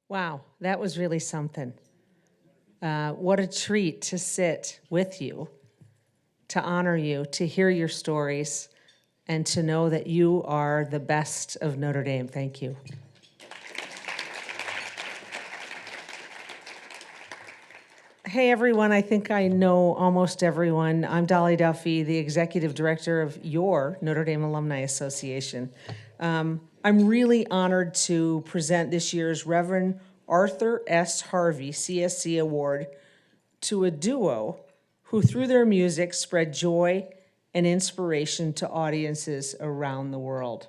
Wow, that was really something. What a treat to sit with you, to honor you, to hear your stories, and to know that you are the best of Notre Dame. Thank you. Hey everyone, I think I know almost everyone. I'm Dolly Duffy, the Executive Director of your Notre Dame Alumni Association. I'm really honored to present this year's Reverend Arthur S. Harvey C.S.C. Award to a duo who through their music spread joy and inspiration to audiences around the world.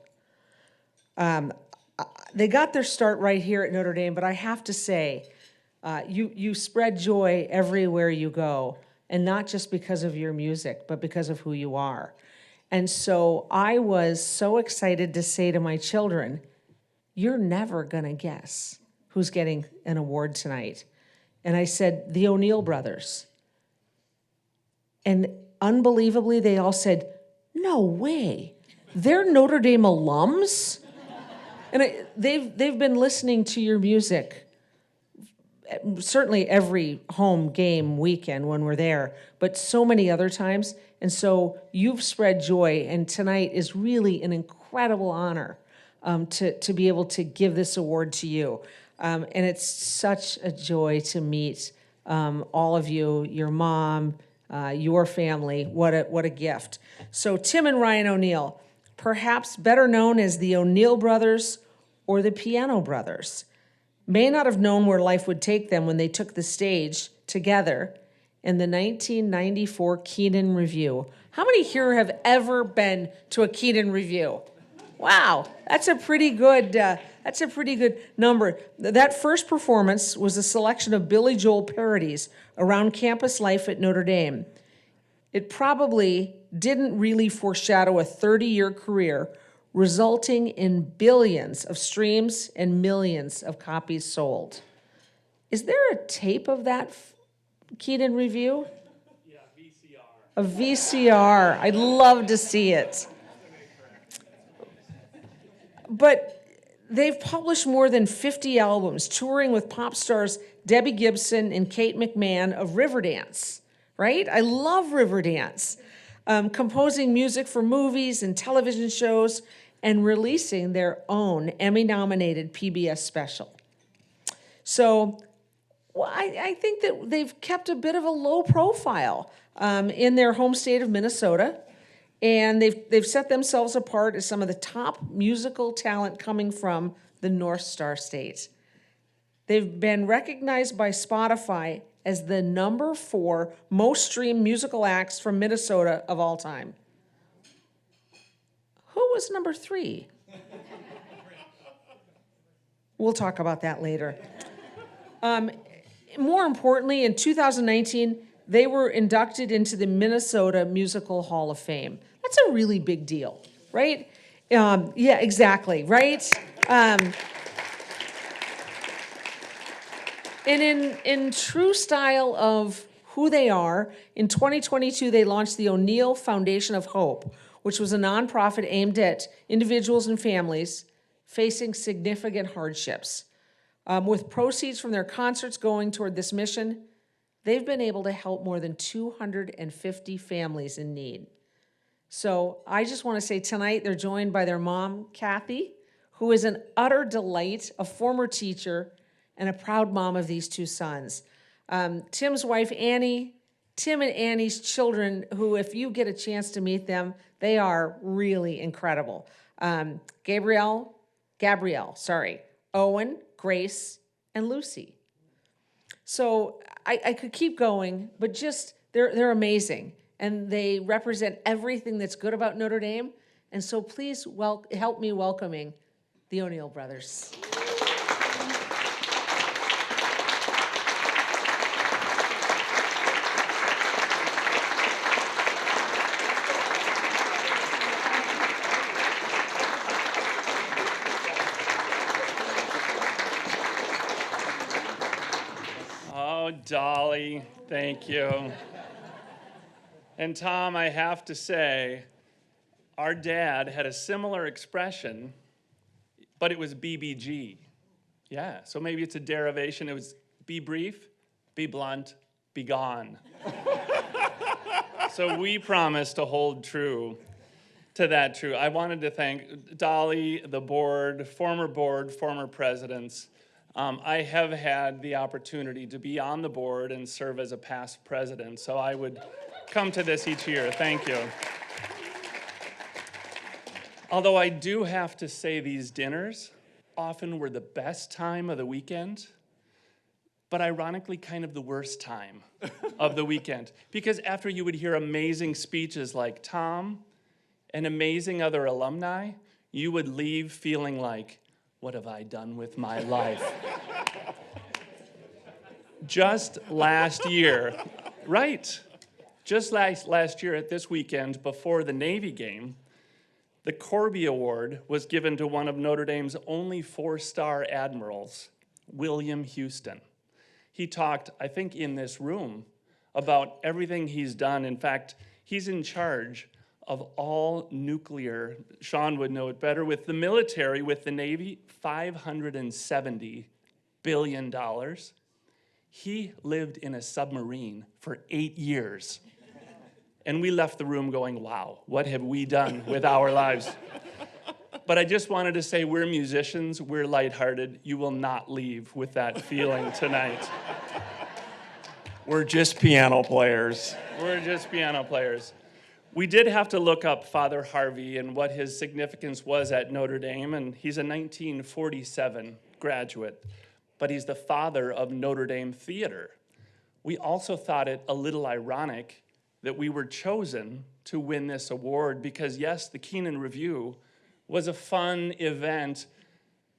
They got their start right here at Notre Dame, but I have to say, you spread joy everywhere you go, and not just because of your music, but because of who you are. And so I was so excited to say to my children, you're never gonna guess who's getting an award tonight. And I said, the O'Neill brothers. And unbelievably, they all said, no way, they're Notre Dame alums? And they've been listening to your music certainly every home game weekend when we're there, but so many other times. And so you've spread joy, and tonight is really an incredible honor to be able to give this award to you. And it's such a joy to meet all of you, your mom, your family. What a gift. So Tim and Ryan O'Neill, perhaps better known as the O'Neill brothers or the Piano brothers, may not have known where life would take them when they took the stage together in the 1994 Keenan Review. How many here have ever been to a Keenan Review? Wow, that's a pretty good number. That first performance was a selection of Billy Joel parodies around campus life at Notre Dame. It probably didn't really foreshadow a 30-year career, resulting in billions of streams and millions of copies sold. Is there a tape of that Keenan Review? Yeah, VCR. A VCR. I'd love to see it. But they've published more than 50 albums, touring with pop stars Debbie Gibson and Kate McMahon of Riverdance, right? I love Riverdance. Composing music for movies and television shows, and releasing their own Emmy-nominated PBS special. So I think that they've kept a bit of a low profile in their home state of Minnesota, and they've set themselves apart as some of the top musical talent coming from the North Star State. They've been recognized by Spotify as the #4 most streamed musical acts from Minnesota of all time. Who was #3? We'll talk about that later. More importantly, in 2019, they were inducted into the Minnesota Musical Hall of Fame. That's a really big deal, right? Yeah, exactly, right? And in true style of who they are, in 2022, they launched the O'Neill Foundation of Hope, which was a nonprofit aimed at individuals and families facing significant hardships. With proceeds from their concerts going toward this mission, they've been able to help more than 250 families in need. So I just want to say tonight they're joined by their mom, Kathy, who is an utter delight, a former teacher, and a proud mom of these two sons. Tim's wife, Annie, Tim and Annie's children, who if you get a chance to meet them, they are really incredible. Gabrielle, Owen, Grace, and Lucy. So I could keep going, but just they're amazing. And they represent everything that's good about Notre Dame. And so please help me welcoming the O'Neill brothers. Oh, Dolly, thank you. And Tom, I have to say, our dad had a similar expression, but it was BBG. Yeah, so maybe it's a derivation. It was be brief, be blunt, be gone. So we promise to hold true to that true. I wanted to thank Dolly, the board, former presidents. I have had the opportunity to be on the board and serve as a past president, so I would come to this each year. Thank you. Although I do have to say these dinners often were the best time of the weekend, but ironically kind of the worst time of the weekend. Because after you would hear amazing speeches like Tom and amazing other alumni, you would leave feeling like, what have I done with my life? Just last year, right, just last year at this weekend before the Navy game, the Corby Award was given to one of Notre Dame's only 4-star admirals, William Houston. He talked, I think, in this room about everything he's done. In fact, he's in charge of all nuclear, Sean would know it better, with the military, with the Navy, $570 billion. He lived in a submarine for 8 years. And we left the room going, wow, what have we done with our lives? But I just wanted to say we're musicians, we're lighthearted. You will not leave with that feeling tonight. We're just piano players. We're just piano players. We did have to look up Father Harvey and what his significance was at Notre Dame, and he's a 1947 graduate, but he's the father of Notre Dame theater. We also thought it a little ironic that we were chosen to win this award because, yes, the Keenan Review was a fun event,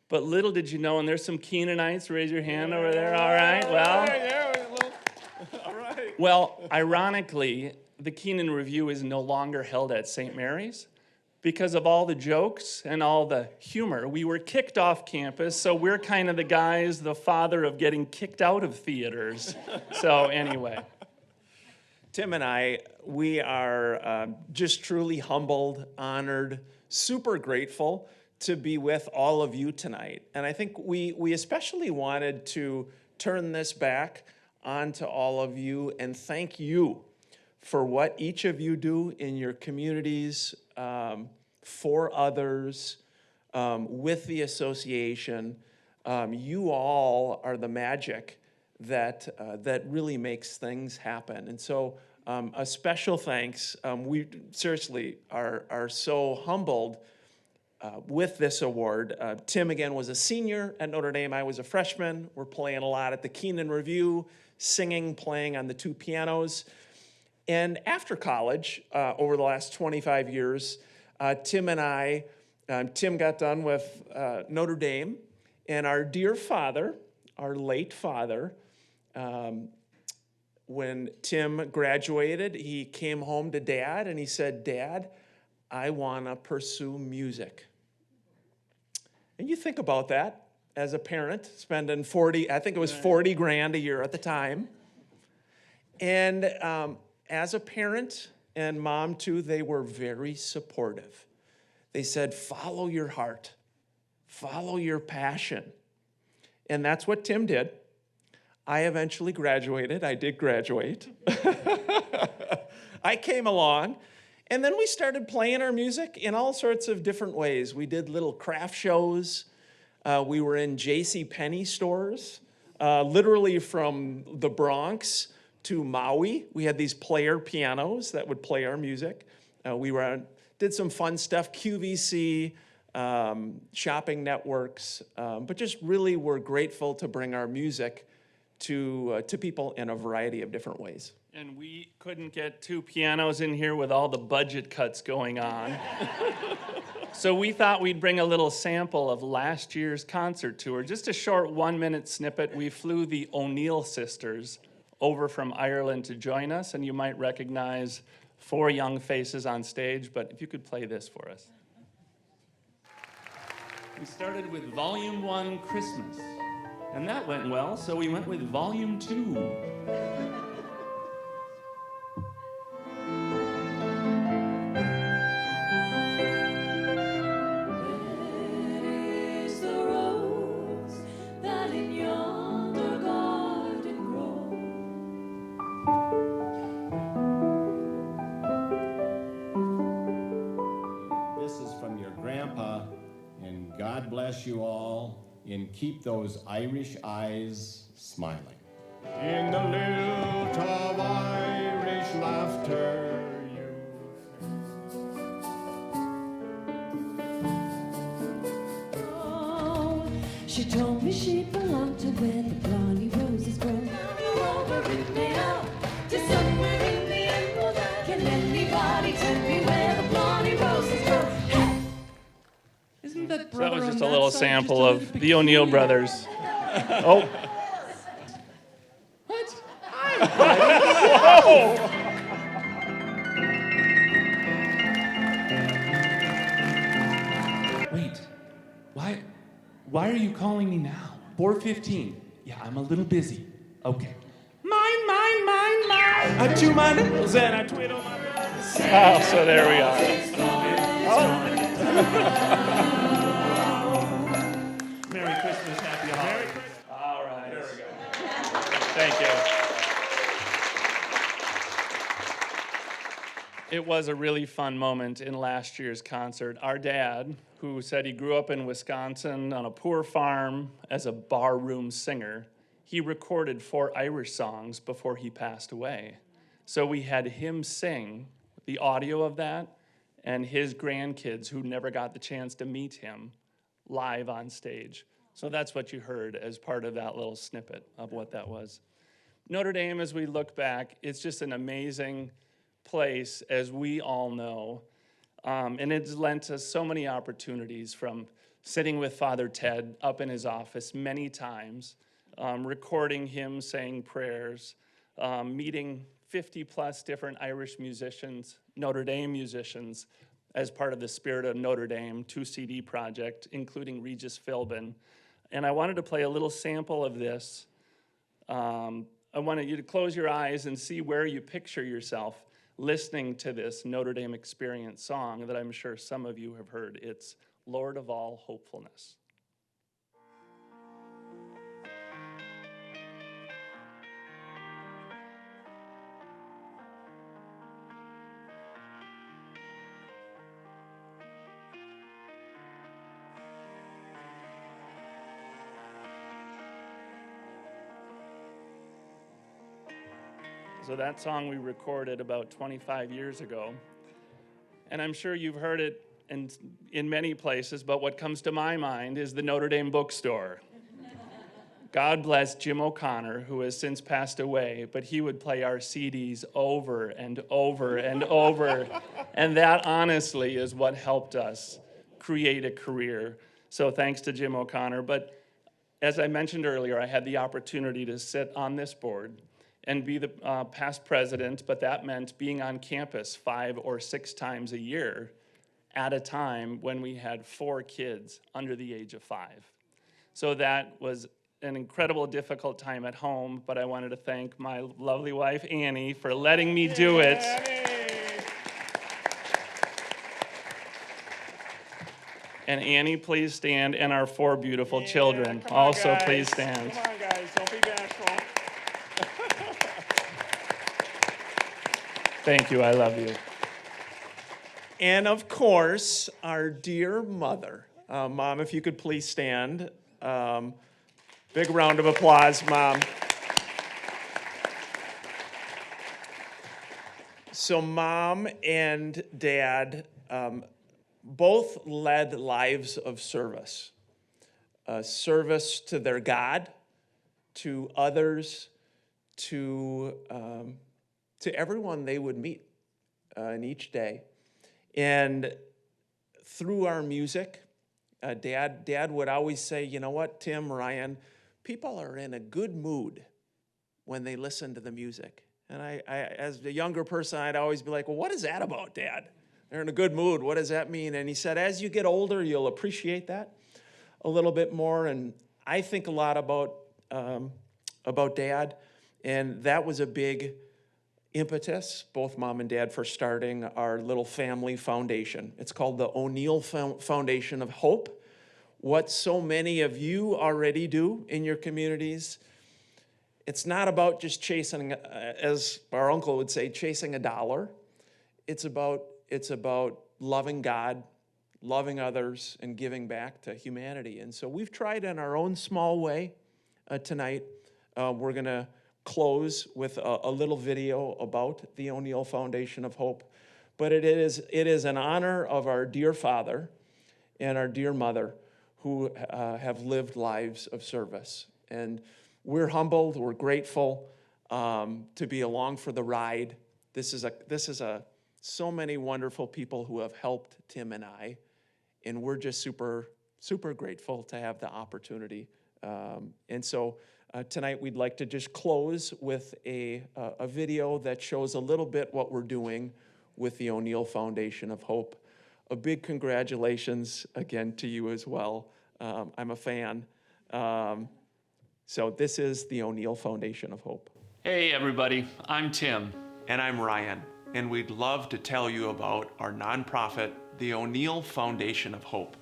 but little did you know, and there's some Keenanites, raise your hand over there, all right, well, ironically, the Keenan Review is no longer held at St. Mary's because of all the jokes and all the humor. We were kicked off campus, so we're kind of the guys, the father of getting kicked out of theaters. So anyway. Tim and I, we are just truly humbled, honored, super grateful to be with all of you tonight. And I think we especially wanted to turn this back onto all of you and thank you for what each of you do in your communities, for others, with the association. You all are the magic that really makes things happen. And so a special thanks. We seriously are so humbled with this award. Tim, again, was a senior at Notre Dame. I was a freshman. We're playing a lot at the Keenan Review, singing, playing on the 2 pianos. And after college, over the last 25 years, Tim and I, Tim got done with Notre Dame, and our dear father, our late father, when Tim graduated, he came home to Dad and he said, Dad, I want to pursue music. And you think about that as a parent, spending 40 grand a year at the time. And as a parent and mom too, they were very supportive. They said, follow your heart, follow your passion. And that's what Tim did. I eventually graduated. I did graduate. I came along, and then we started playing our music in all sorts of different ways. We did little craft shows. We were in JCPenney stores, literally from the Bronx to Maui. We had these player pianos that would play our music. Did some fun stuff, QVC, shopping networks, but just really were grateful to bring our music to people in a variety of different ways. And we couldn't get 2 pianos in here with all the budget cuts going on. So we thought we'd bring a little sample of last year's concert tour. Just a short 1-minute snippet. We flew the O'Neill sisters over from Ireland to join us, and you might recognize 4 young faces on stage, but if you could play this for us. We started with Volume 1, Christmas, and that went well, so we went with Volume 2. Red is the rose bless you all and keep those Irish eyes smiling. In the lilt of Irish laughter, she told me she belonged to where the Blarney roses grow. Over in me out to somewhere in the emerald. Can anybody tell me where the Blarney roses grow? Hey! Isn't that So that brother was on just a that little side sample just a of little the O'Neill peculiar? brothers. Oh, What? Wait, why are you calling me now? 4:15. Yeah, I'm a little busy. Okay. Mine. I chew my nails and I twiddle my thumbs. oh, so there we are. Merry Christmas, Happy Holidays. All right. There we go. Thank you. It was a really fun moment in last year's concert. Our dad, who said he grew up in Wisconsin on a poor farm as a barroom singer, he recorded 4 Irish songs before he passed away. So we had him sing the audio of that and his grandkids who never got the chance to meet him live on stage. So that's what you heard as part of that little snippet of what that was. Notre Dame, as we look back, it's just an amazing place, as we all know. And it's lent us so many opportunities, from sitting with Father Ted up in his office many times, recording him saying prayers, meeting 50 plus different Irish musicians, Notre Dame musicians, as part of the Spirit of Notre Dame 2 CD project, including Regis Philbin. And I wanted to play a little sample of this. I wanted you to close your eyes and see where you picture yourself listening to this Notre Dame Experience song that I'm sure some of you have heard. It's Lord of All Hopefulness. So that song we recorded about 25 years ago. And I'm sure you've heard it in many places, but what comes to my mind is the Notre Dame bookstore. God bless Jim O'Connor, who has since passed away, but he would play our CDs over and over and over. And that honestly is what helped us create a career. So thanks to Jim O'Connor. But as I mentioned earlier, I had the opportunity to sit on this board and be the past president, but that meant being on campus 5 or 6 times a year at a time when we had 4 kids under the age of 5. So that was an incredible, difficult time at home, but I wanted to thank my lovely wife, Annie, for letting me do it. And Annie, please stand, and our 4 beautiful children also please stand. Come on, guys, don't be bashful. Thank you, I love you. And of course, our dear mother. Mom, if you could please stand. Big round of applause, Mom. So Mom and Dad both led lives of service. Service to their God, to others, to everyone they would meet in each day. And through our music, Dad would always say, you know what, Tim, Ryan, people are in a good mood when they listen to the music. And I as a younger person, I'd always be like, well, what is that about, Dad? They're in a good mood. What does that mean? And he said, as you get older, you'll appreciate that a little bit more. And I think a lot about Dad. And that was a big impetus, both Mom and Dad, for starting our little family foundation. It's called the O'Neill Foundation of Hope. What so many of you already do in your communities, it's not about just chasing, as our uncle would say, chasing a dollar. It's about loving God, loving others, and giving back to humanity. And so we've tried in our own small way tonight. We're going to close with a little video about the O'Neill Foundation of Hope. But it is in honor of our dear father and our dear mother who have lived lives of service. And we're humbled, we're grateful to be along for the ride. This is so many wonderful people who have helped Tim and I, and we're just super, super grateful to have the opportunity. And so tonight we'd like to just close with a video that shows a little bit what we're doing with the O'Neill Foundation of Hope. A big congratulations again to you as well. I'm a fan. So this is the O'Neill Foundation of Hope. Hey everybody, I'm Tim. And I'm Ryan, and we'd love to tell you about our nonprofit, the O'Neill Foundation of Hope.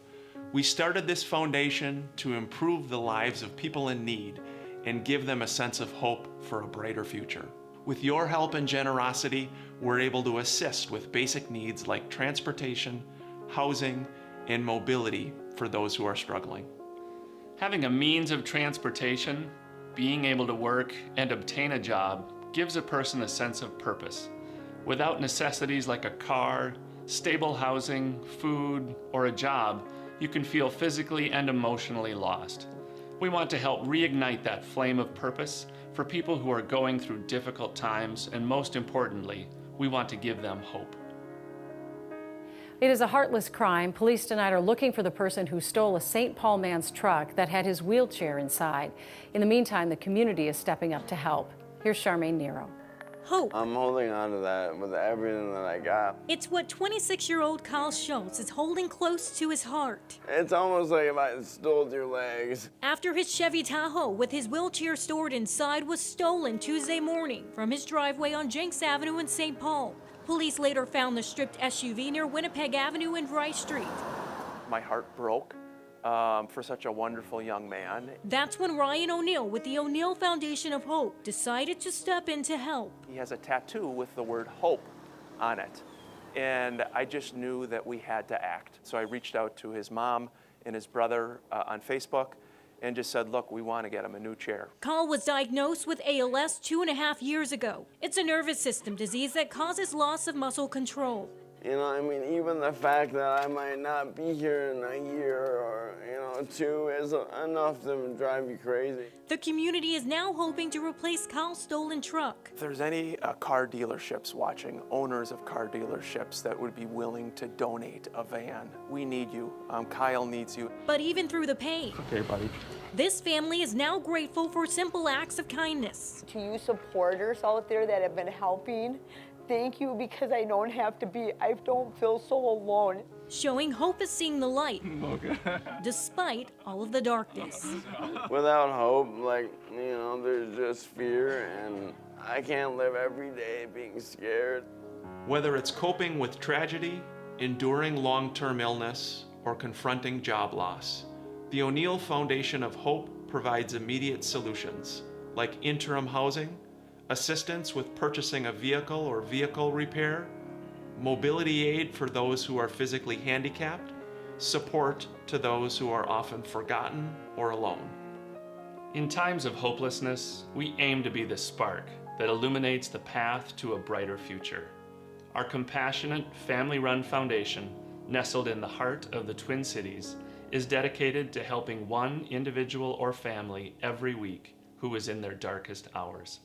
We started this foundation to improve the lives of people in need and give them a sense of hope for a brighter future. With your help and generosity, we're able to assist with basic needs like transportation, housing, and mobility for those who are struggling. Having a means of transportation, being able to work, and obtain a job gives a person a sense of purpose. Without necessities like a car, stable housing, food, or a job, you can feel physically and emotionally lost. We want to help reignite that flame of purpose for people who are going through difficult times, and most importantly, we want to give them hope. It is a heartless crime. Police tonight are looking for the person who stole a St. Paul man's truck that had his wheelchair inside. In the meantime, the community is stepping up to help. Here's Charmaine Nero. Hope. I'm holding on to that with everything that I got. It's what 26-year-old Kyle Schultz is holding close to his heart. It's almost like if I stole your legs. After his Chevy Tahoe with his wheelchair stored inside was stolen Tuesday morning from his driveway on Jenks Avenue in St. Paul. Police later found the stripped SUV near Winnipeg Avenue and Rice Street. My heart broke for such a wonderful young man. That's when Ryan O'Neill with the O'Neill Foundation of Hope decided to step in to help. He has a tattoo with the word hope on it. And I just knew that we had to act. So I reached out to his mom and his brother on Facebook and just said, look, we want to get him a new chair. Kyle was diagnosed with ALS 2.5 years ago. It's a nervous system disease that causes loss of muscle control. You know, I mean, even the fact that I might not be here in a year or, 2 is enough to drive you crazy. The community is now hoping to replace Kyle's stolen truck. If there's any car dealerships watching, owners of car dealerships that would be willing to donate a van, we need you. Kyle needs you. But even through the pain, Okay, buddy. this family is now grateful for simple acts of kindness. To you supporters out there that have been helping, thank you, because I don't feel so alone. Showing hope is seeing the light, despite all of the darkness. Without hope, there's just fear, and I can't live every day being scared. Whether it's coping with tragedy, enduring long-term illness, or confronting job loss, the O'Neill Foundation of Hope provides immediate solutions like interim housing, assistance with purchasing a vehicle or vehicle repair, mobility aid for those who are physically handicapped, support to those who are often forgotten or alone. In times of hopelessness, we aim to be the spark that illuminates the path to a brighter future. Our compassionate, family-run foundation, nestled in the heart of the Twin Cities, is dedicated to helping one individual or family every week who is in their darkest hours.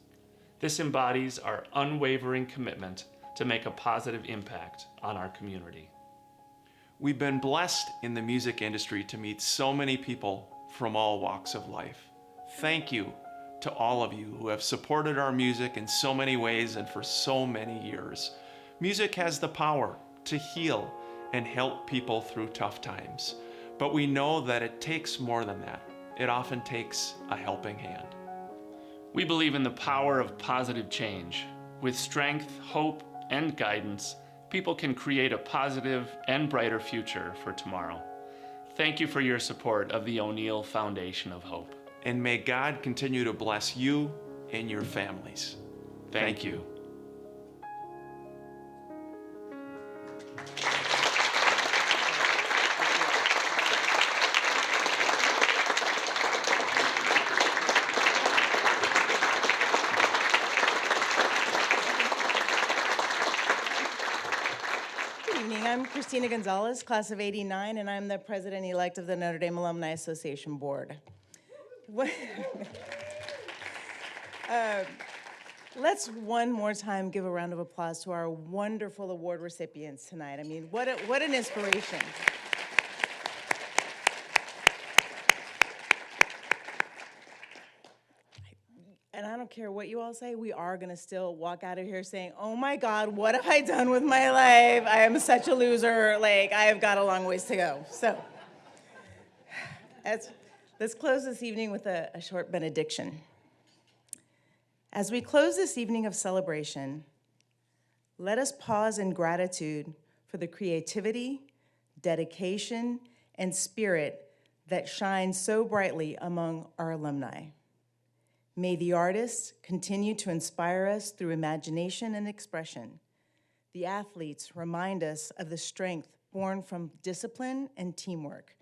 This embodies our unwavering commitment to make a positive impact on our community. We've been blessed in the music industry to meet so many people from all walks of life. Thank you to all of you who have supported our music in so many ways and for so many years. Music has the power to heal and help people through tough times, but we know that it takes more than that. It often takes a helping hand. We believe in the power of positive change. With strength, hope, and guidance, people can create a positive and brighter future for tomorrow. Thank you for your support of the O'Neill Foundation of Hope. And may God continue to bless you and your families. Thank you. Christina Gonzalez, class of '89, and I'm the president-elect of the Notre Dame Alumni Association Board. Let's one more time give a round of applause to our wonderful award recipients tonight. I mean, what an inspiration. And I don't care what you all say, we are gonna still walk out of here saying, oh my God, what have I done with my life? I am such a loser, like, I have got a long ways to go. So, let's close this evening with a short benediction. As we close this evening of celebration, let us pause in gratitude for the creativity, dedication, and spirit that shines so brightly among our alumni. May the artists continue to inspire us through imagination and expression. The athletes remind us of the strength born from discipline and teamwork.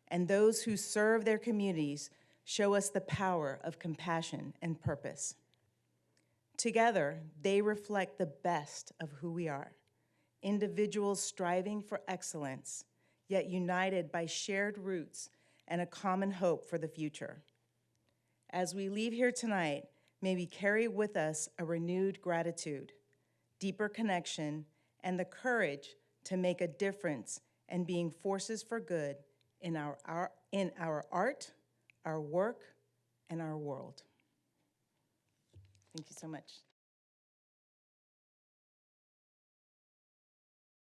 And those who serve their communities show us the power of compassion and purpose. Together, they reflect the best of who we are, individuals striving for excellence, yet united by shared roots and a common hope for the future. As we leave here tonight, may we carry with us a renewed gratitude, deeper connection, and the courage to make a difference and being forces for good in our art, our work, and our world. Thank you so much.